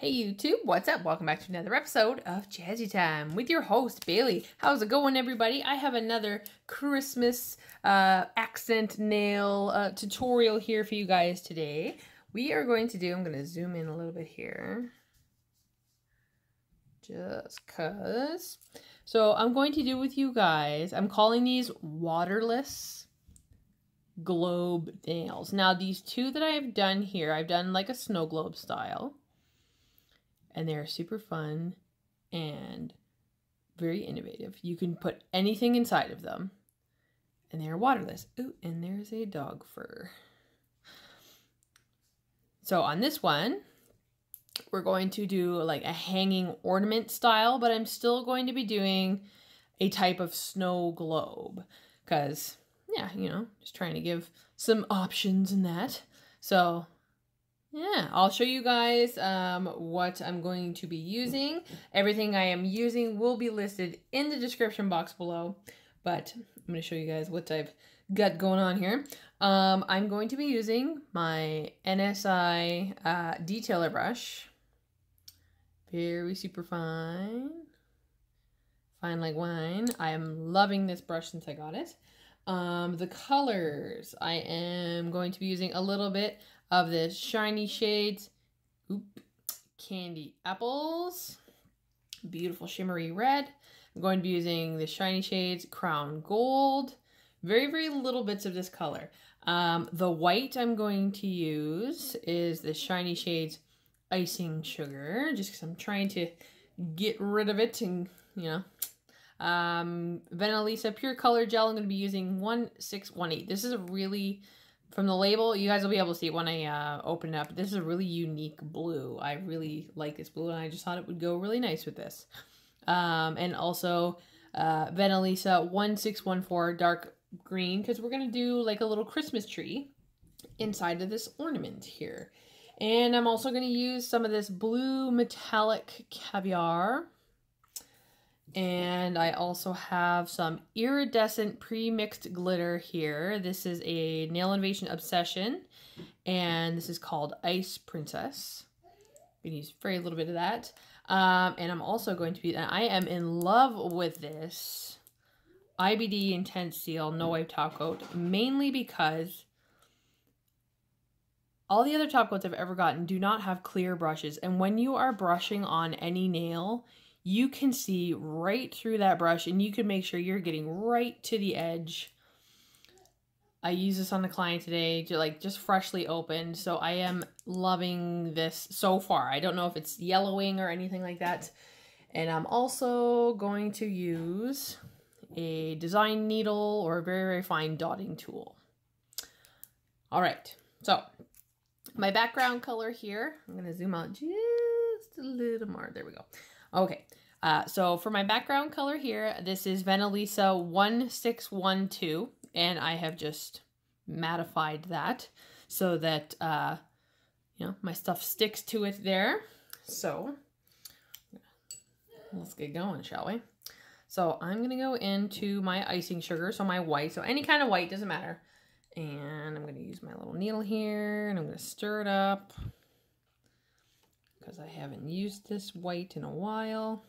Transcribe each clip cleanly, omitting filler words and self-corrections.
Hey YouTube, what's up? Welcome back to another episode of Jazzy Time with your host, Bailey. How's it going, everybody? I have another Christmas accent nail tutorial here for you guys today. We are going to do, I'm going to zoom in a little bit here. Just cuz. So I'm going to do with you guys, I'm calling these waterless globe nails. Now these two that I have done here, I've done like a snow globe style. And they're super fun and very innovative. You can put anything inside of them. And they're waterless. Ooh, and there's a dog fur. So on this one, we're going to do like a hanging ornament style, but I'm still going to be doing a type of snow globe. Because, yeah, you know, just trying to give some options in that. So yeah, I'll show you guys what I'm going to be using. Everything I am using will be listed in the description box below, but I'm going to show you guys what I've got going on here. I'm going to be using my NSI detailer brush. Very super fine. Fine like wine. I am loving this brush since I got it. The colors, I am going to be using a little bit of this shiny shades, candy apples, beautiful shimmery red. I'm going to be using the shiny shades, crown gold, very, very little bits of this color. The white I'm going to use is the shiny shades icing sugar, just because I'm trying to get rid of it and, you know. Venalisa pure color gel, I'm going to be using 1618. This is a really, from the label, you guys will be able to see it when I open it up. This is a really unique blue. I really like this blue, and I just thought it would go really nice with this. And also Venalisa 1614 dark green, because we're going to do like a little Christmas tree inside of this ornament here. And I'm also going to use some of this blue metallic caviar. And I also have some iridescent pre-mixed glitter here. This is a Nail Innovation Obsession, and this is called Ice Princess. I'm going to use very little bit of that. And I'm also going to be, I am in love with this IBD Intense Seal No Wipe Top Coat, mainly because all the other top coats I've ever gotten do not have clear brushes. And when you are brushing on any nail, you can see right through that brush, and you can make sure you're getting right to the edge. I use this on the client today, just freshly opened, so I am loving this so far. I don't know if it's yellowing or anything like that. And I'm also going to use a design needle or a very, very fine dotting tool. All right, so my background color here, I'm going to zoom out just a little more. There we go. Okay, so for my background color here, this is Venalisa 1612, and I have just mattified that so that, you know, my stuff sticks to it there. So let's get going, shall we? So I'm going to go into my icing sugar, so my white, so any kind of white, doesn't matter. And I'm going to use my little needle here, and I'm going to stir it up, because I haven't used this white in a while.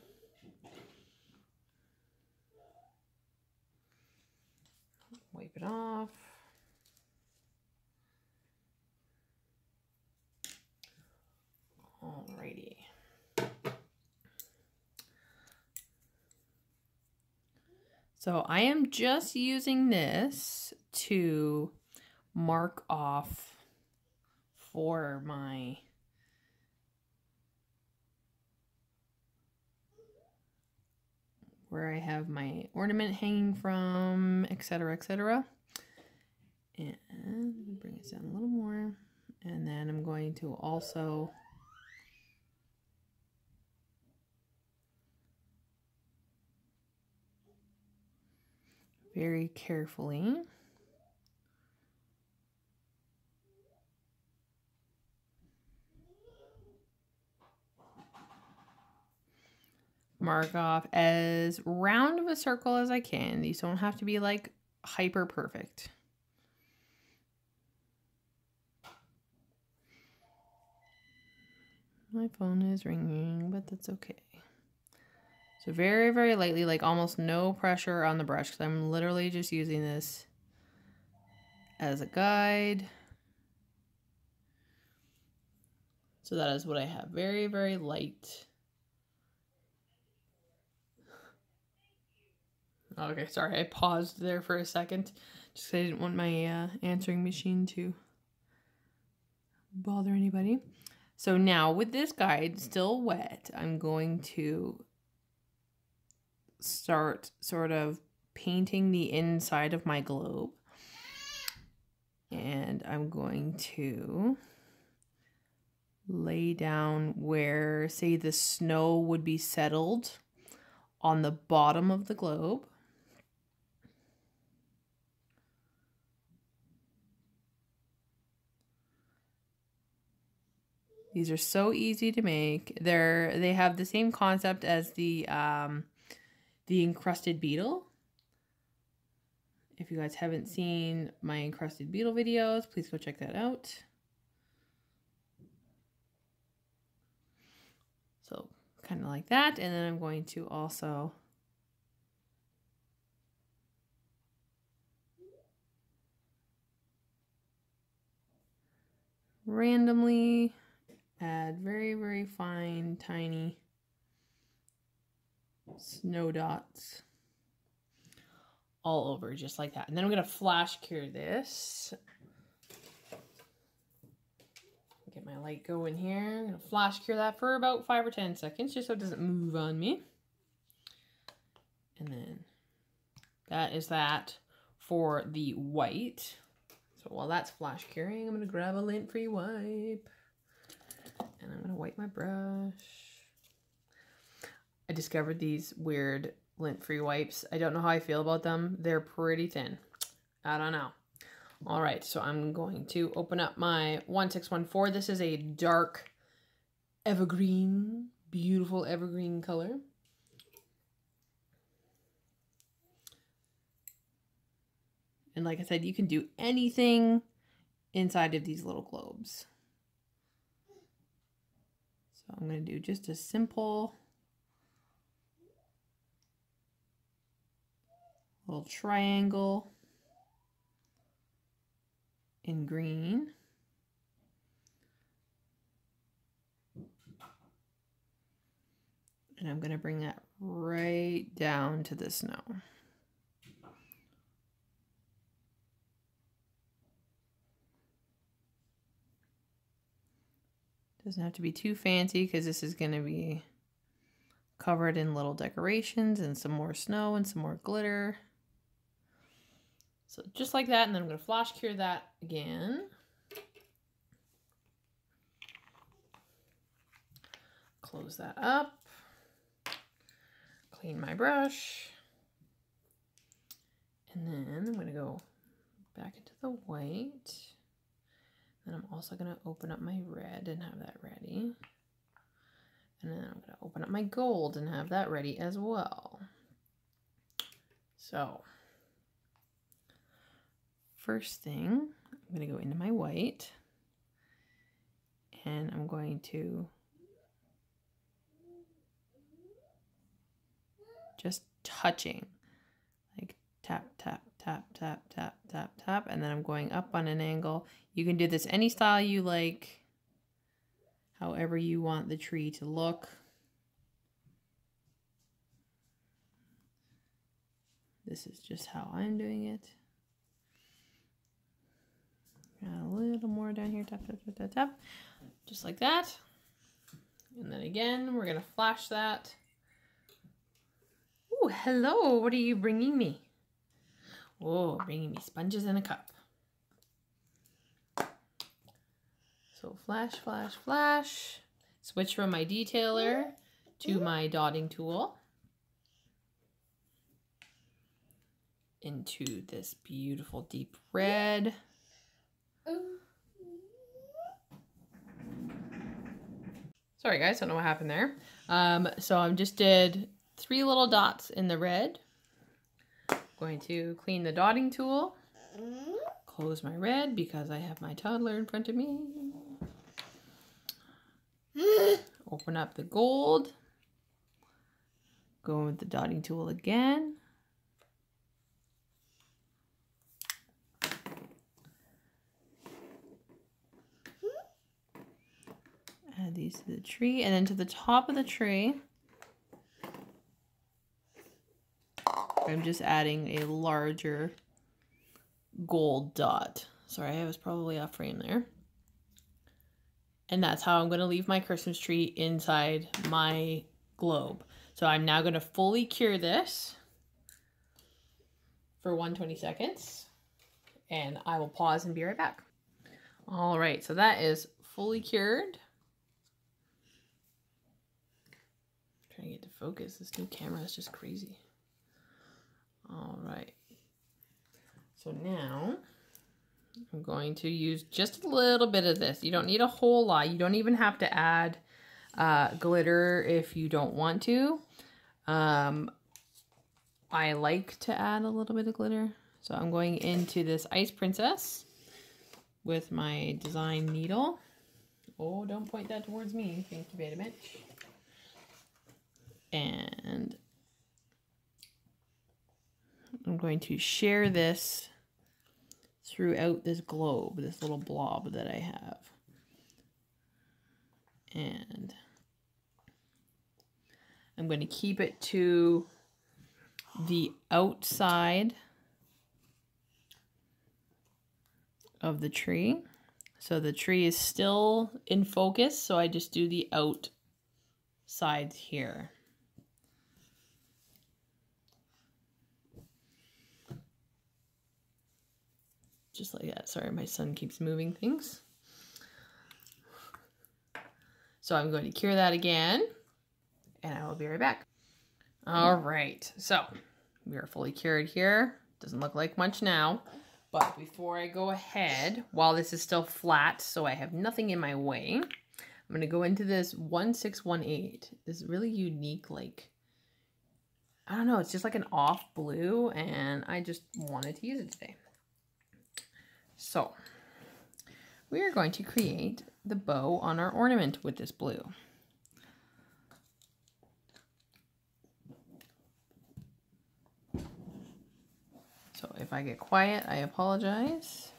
Wipe it off. Alrighty. So I am just using this to mark off for my where I have my ornament hanging from, etc., etc. And bring it down a little more. And then I'm going to also very carefully mark off as round of a circle as I can. These don't have to be like hyper perfect. My phone is ringing, but that's okay. So very, very lightly, like almost no pressure on the brush, because I'm literally just using this as a guide. So that is what I have. Very, very light. Okay, sorry, I paused there for a second, just because I didn't want my answering machine to bother anybody. So now with this guide still wet, I'm going to start sort of painting the inside of my globe. And I'm going to lay down where, say, the snow would be settled on the bottom of the globe. These are so easy to make. They have the same concept as the encrusted beetle. If you guys haven't seen my encrusted beetle videos, please go check that out. So kind of like that. And then I'm going to also randomly add very, very fine, tiny snow dots all over, just like that. And then I'm going to flash cure this. Get my light going here. I'm going to flash cure that for about 5 or 10 seconds, just so it doesn't move on me. And then that is that for the white. So while that's flash curing, I'm going to grab a lint-free wipe. And I'm going to wipe my brush. I discovered these weird lint-free wipes. I don't know how I feel about them. They're pretty thin. I don't know. All right, so I'm going to open up my 1614. This is a dark evergreen, beautiful evergreen color. And like I said, you can do anything inside of these little globes. So I'm going to do just a simple little triangle in green. And I'm going to bring that right down to the snow. Doesn't have to be too fancy because this is going to be covered in little decorations and some more snow and some more glitter. So just like that, and then I'm going to flash cure that again. Close that up. Clean my brush. And then I'm going to go back into the white. And I'm also going to open up my red and have that ready. And then I'm going to open up my gold and have that ready as well. So first thing, I'm going to go into my white. And I'm going to just touching, like tap, tap, tap, tap, tap, tap, tap. And then I'm going up on an angle. You can do this any style you like, however you want the tree to look. This is just how I'm doing it. Got a little more down here, tap, tap, tap, tap, tap. Just like that. And then again, we're gonna flash that. Oh, hello, what are you bringing me? Oh, bringing me sponges in a cup. So flash, flash, flash. Switch from my detailer to my dotting tool. Into this beautiful deep red. Sorry guys, don't know what happened there. So I just did 3 little dots in the red. Going to clean the dotting tool. Close my red because I have my toddler in front of me. Open up the gold. Go with the dotting tool again. Add these to the tree, and then to the top of the tree, I'm just adding a larger gold dot. Sorry, I was probably off frame there. And that's how I'm going to leave my Christmas tree inside my globe. So I'm now going to fully cure this for 120 seconds, and I will pause and be right back. All right, so that is fully cured. Trying to get to focus. This new camera is just crazy. All right. So now I'm going to use just a little bit of this. You don't need a whole lot. You don't even have to add glitter if you don't want to. I like to add a little bit of glitter. So I'm going into this Ice Princess with my design needle. Oh, don't point that towards me. Thank you, Beta Mitch. And I'm going to share this throughout this globe, this little blob that I have. And I'm going to keep it to the outside of the tree. So the tree is still in focus, so I just do the outsides here. Just like that. Sorry, my son keeps moving things. So I'm going to cure that again, and I will be right back. All right, so we are fully cured here. Doesn't look like much now, but before I go ahead, while this is still flat, so I have nothing in my way, I'm going to go into this 1618. This really unique, like, I don't know, it's just like an off blue, and I just wanted to use it today. So we are going to create the bow on our ornament with this blue. So if I get quiet, I apologize.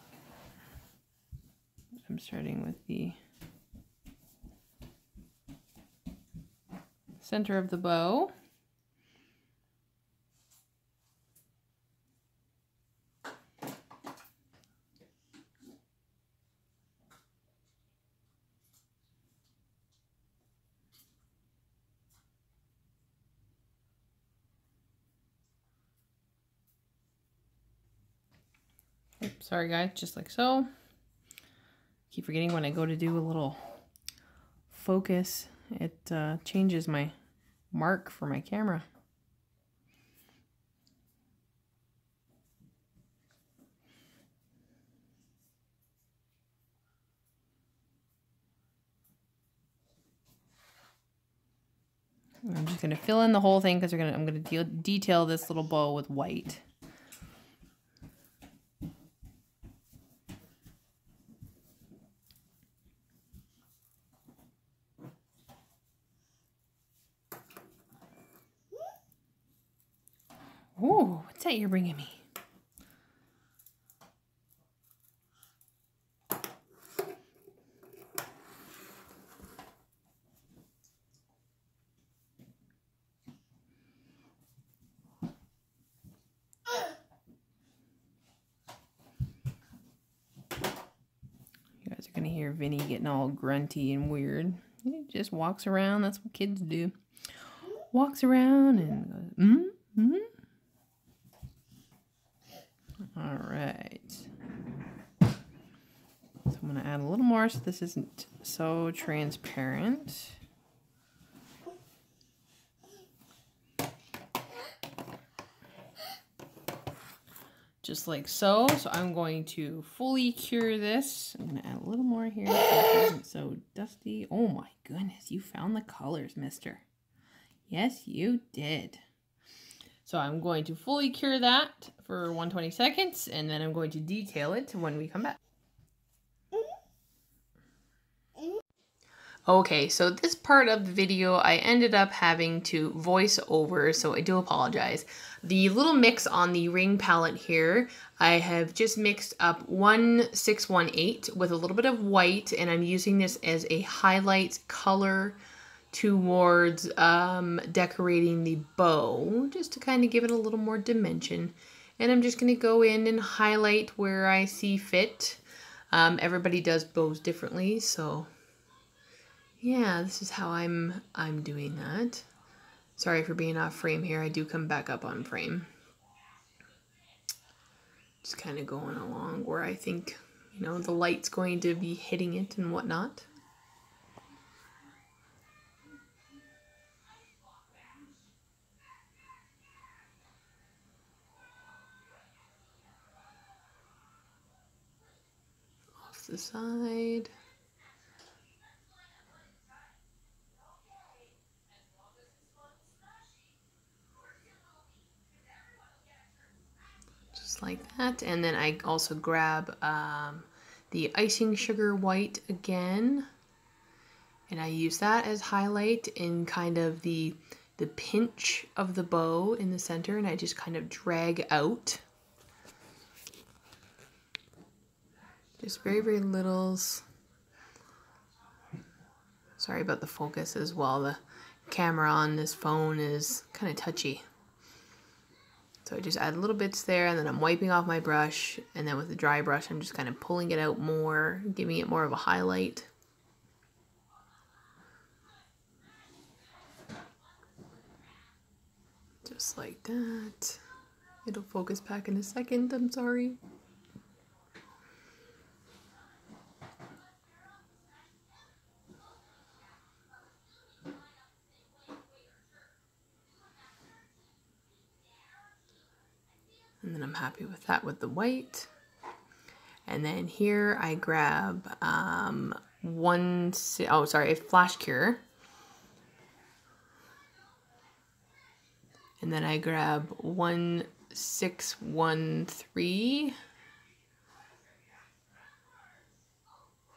I'm starting with the center of the bow. Oops, sorry guys, just like so. Keep forgetting when I go to do a little focus, it changes my mark for my camera. I'm just going to fill in the whole thing because I'm going to detail this little bow with white. Ooh, what's that you're bringing me? You guys are going to hear Vinny getting all grunty and weird. He just walks around. That's what kids do. Walks around and goes, All right. So I'm going to add a little more so this isn't so transparent. Just like so. So I'm going to fully cure this. I'm going to add a little more here so it isn't so dusty. Oh my goodness, you found the colors, mister. Yes, you did. So I'm going to fully cure that for 120 seconds, and then I'm going to detail it when we come back. Okay, so this part of the video I ended up having to voice over, so I do apologize. The little mix on the ring palette here, I have just mixed up 1618 with a little bit of white, and I'm using this as a highlight color towards decorating the bow, just to kind of give it a little more dimension. And I'm just going to go in and highlight where I see fit. Everybody does bows differently, so yeah, this is how I'm doing that. Sorry for being off frame here. I do come back up on frame. Just kind of going along where I think, you know, the light's going to be hitting it and whatnot. Off the side. Like that, and then I also grab the icing sugar white again, and I use that as highlight in kind of the pinch of the bow in the center, and I just kind of drag out just very, very littles. Sorry about the focus as well. The camera on this phone is kind of touchy. So I just add little bits there, and then I'm wiping off my brush, and then with the dry brush I'm just kind of pulling it out more, giving it more of a highlight. Just like that. It'll focus back in a second, I'm sorry. And then I'm happy with that with the white. And then here I grab a flash cure. And then I grab 1613.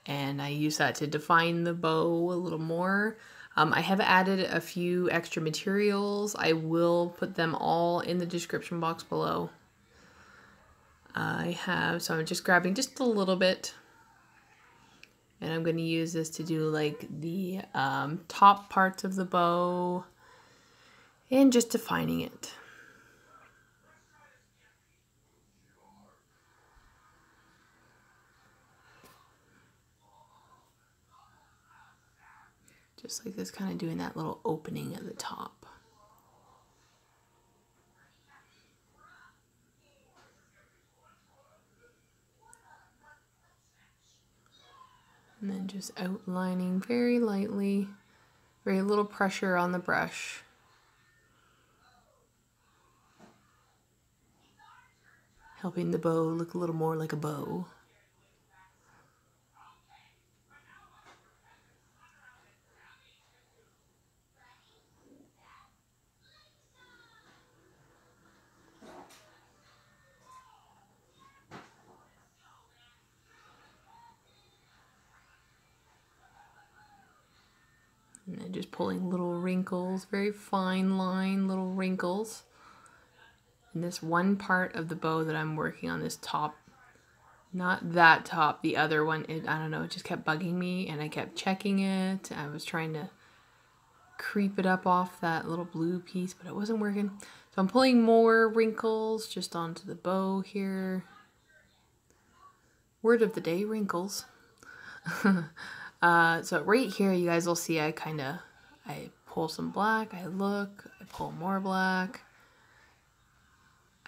And I use that to define the bow a little more. I have added a few extra materials. I will put them all in the description box below. So I'm just grabbing just a little bit, and I'm going to use this to do like the top parts of the bow and just defining it. Just like this, kind of doing that little opening at the top. And then just outlining very lightly, very little pressure on the brush. Helping the bow look a little more like a bow. And then just pulling little wrinkles, very fine line little wrinkles. And this one part of the bow that I'm working on, this top, not that top, the other one, I don't know, it just kept bugging me, and I kept checking it. I was trying to creep it up off that little blue piece, but it wasn't working. So I'm pulling more wrinkles just onto the bow here. Word of the day, wrinkles. So right here, you guys will see I pull some black, I look, I pull more black.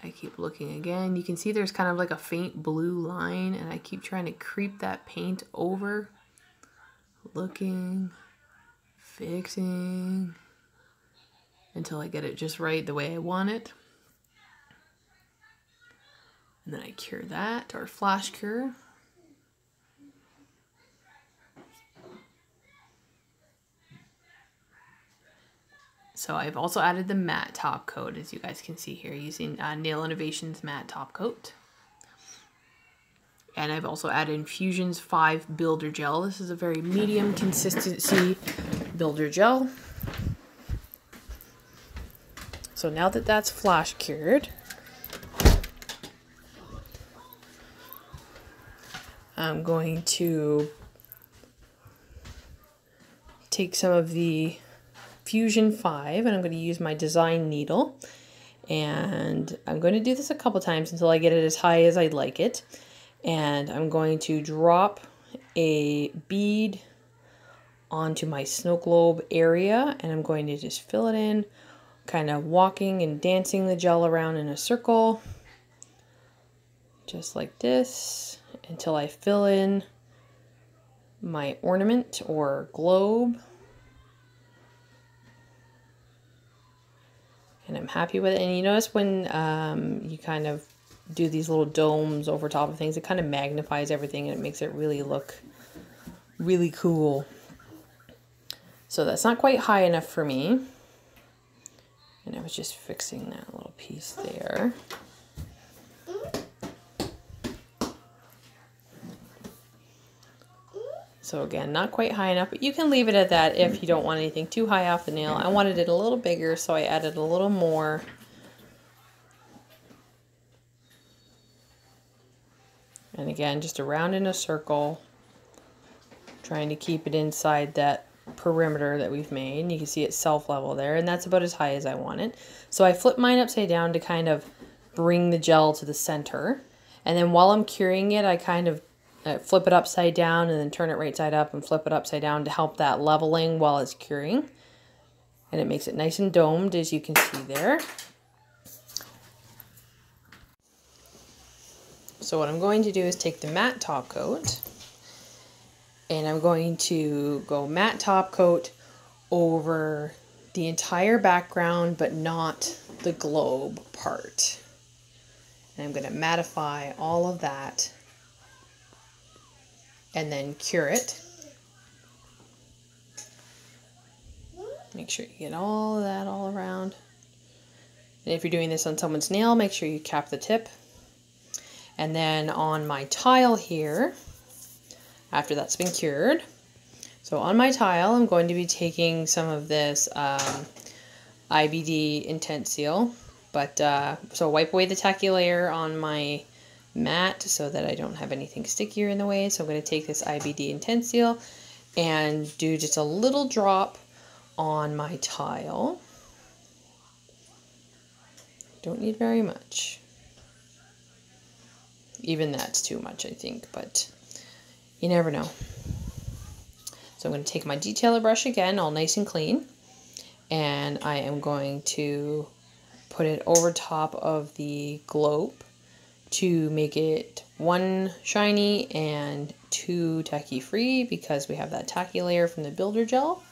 I keep looking again. You can see there's kind of like a faint blue line, and I keep trying to creep that paint over. Looking, fixing, until I get it just right the way I want it. And then I cure that, or flash cure. So I've also added the matte top coat, as you guys can see here, using Nail Innovations matte top coat. And I've also added Fuzion 5 builder gel. This is a very medium consistency builder gel. So now that that's flash cured, I'm going to take some of the Fuzion 5 and I'm going to use my design needle. And I'm going to do this a couple times until I get it as high as I'd like it. And I'm going to drop a bead onto my snow globe area and I'm going to just fill it in, kind of walking and dancing the gel around in a circle, just like this, until I fill in my ornament or globe. And I'm happy with it. And you notice when you kind of do these little domes over top of things, it kind of magnifies everything and it makes it really look really cool. So that's not quite high enough for me. And I was just fixing that little piece there. So again, not quite high enough, but you can leave it at that if you don't want anything too high off the nail. I wanted it a little bigger, so I added a little more. And again, just around in a circle, trying to keep it inside that perimeter that we've made. You can see it's self-level there, and that's about as high as I want it. So I flip mine upside down to kind of bring the gel to the center. And then while I'm curing it, I kind of flip it upside down and then turn it right side up and flip it upside down to help that leveling while it's curing. And it makes it nice and domed, as you can see there. So what I'm going to do is take the matte top coat and I'm going to go matte top coat over the entire background, but not the globe part. And I'm going to mattify all of that and then cure it. Make sure you get all of that all around. And if you're doing this on someone's nail, make sure you cap the tip. And then on my tile here, after that's been cured, so on my tile, I'm going to be taking some of this IBD Intense Seal. But so wipe away the tacky layer on my mat so that I don't have anything stickier in the way. So I'm going to take this IBD Intense Seal and do just a little drop on my tile. Don't need very much. Even that's too much, I think, but you never know. So I'm going to take my detailer brush again, all nice and clean, and I am going to put it over top of the globe to make it 1 shiny and 2 tacky free, because we have that tacky layer from the builder gel.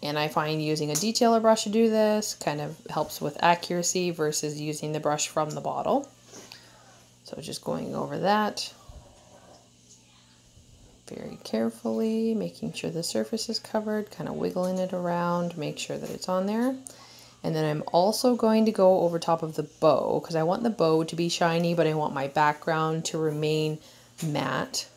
And I find using a detailer brush to do this kind of helps with accuracy versus using the brush from the bottle. So just going over that very carefully, making sure the surface is covered, kind of wiggling it around, make sure that it's on there. And then I'm also going to go over top of the bow, because I want the bow to be shiny, but I want my background to remain matte.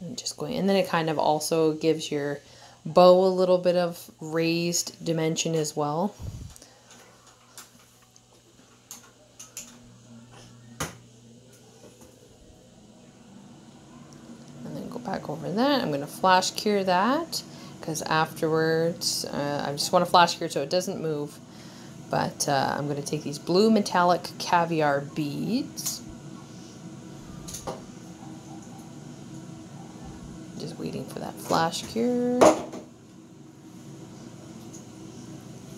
And just going, and then it kind of also gives your bow a little bit of raised dimension as well. And then go back over that. I'm going to flash cure that, because afterwards I just want to flash cure so it doesn't move. But I'm going to take these blue metallic caviar beads. Just waiting for that flash cure.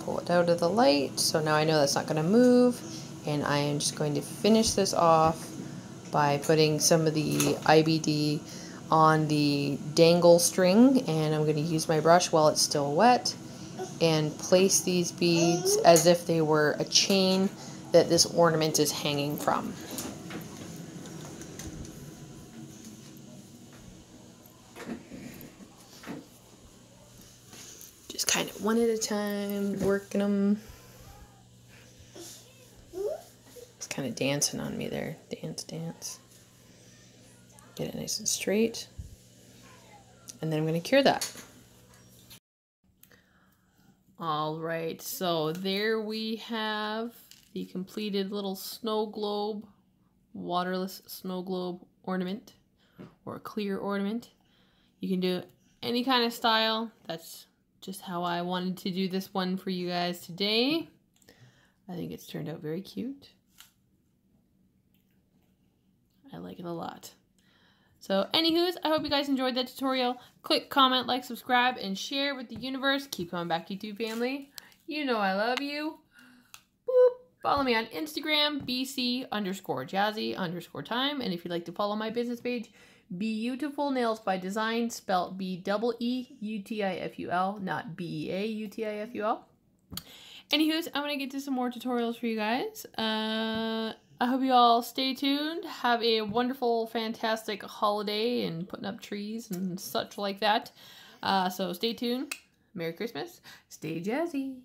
Pull it out of the light, so now I know that's not going to move, and I am just going to finish this off by putting some of the IBD on the dangle string, and I'm going to use my brush while it's still wet and place these beads as if they were a chain that this ornament is hanging from. Just kind of one at a time, working them. It's kind of dancing on me there. Dance, dance. Get it nice and straight. And then I'm going to cure that. All right, so there we have the completed little snow globe, waterless snow globe ornament, or clear ornament. You can do any kind of style. That's just how I wanted to do this one for you guys today. I think it's turned out very cute. I like it a lot. So anywhoos, I hope you guys enjoyed that tutorial. Click, comment, like, subscribe, and share with the universe. Keep coming back, YouTube family. You know I love you. Boop. Follow me on Instagram, bc_jazzy_time. And if you'd like to follow my business page, Beautiful Nails by Design, spelled B-E-E-U-T-I-F-U-L, not B-E-A-U-T-I-F-U-L. Anywhoos, I'm going to get to some more tutorials for you guys. I hope you all stay tuned. Have a wonderful, fantastic holiday and putting up trees and such like that. So stay tuned. Merry Christmas. Stay jazzy.